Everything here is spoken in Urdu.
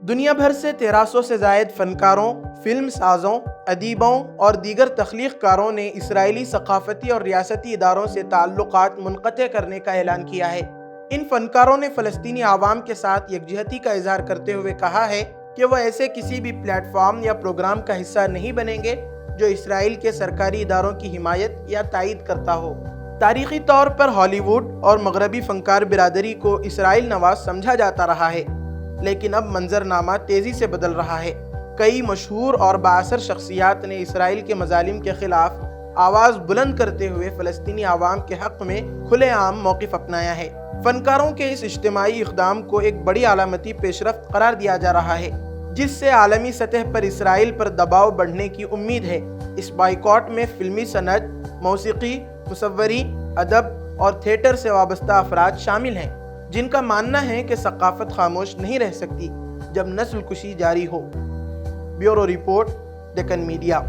دنیا بھر سے 1300 سے زائد فنکاروں، فلم سازوں، ادیبوں اور دیگر تخلیق کاروں نے اسرائیلی ثقافتی اور ریاستی اداروں سے تعلقات منقطع کرنے کا اعلان کیا ہے۔ ان فنکاروں نے فلسطینی عوام کے ساتھ یکجہتی کا اظہار کرتے ہوئے کہا ہے کہ وہ ایسے کسی بھی پلیٹ فارم یا پروگرام کا حصہ نہیں بنیں گے جو اسرائیل کے سرکاری اداروں کی حمایت یا تائید کرتا ہو۔ تاریخی طور پر ہالی ووڈ اور مغربی فنکار برادری کو اسرائیل نواز سمجھا جاتا رہا ہے، لیکن اب منظرنامہ تیزی سے بدل رہا ہے۔ کئی مشہور اور بااثر شخصیات نے اسرائیل کے مظالم کے خلاف آواز بلند کرتے ہوئے فلسطینی عوام کے حق میں کھلے عام موقف اپنایا ہے۔ فنکاروں کے اس اجتماعی اقدام کو ایک بڑی علامتی پیش رفت قرار دیا جا رہا ہے، جس سے عالمی سطح پر اسرائیل پر دباؤ بڑھنے کی امید ہے۔ اس بائیکاٹ میں فلمی صنعت، موسیقی، مصوری، ادب اور تھیٹر سے وابستہ افراد شامل ہیں، جن کا ماننا ہے کہ ثقافت خاموش نہیں رہ سکتی جب نسل کشی جاری ہو۔ Bureau report, Deccan media.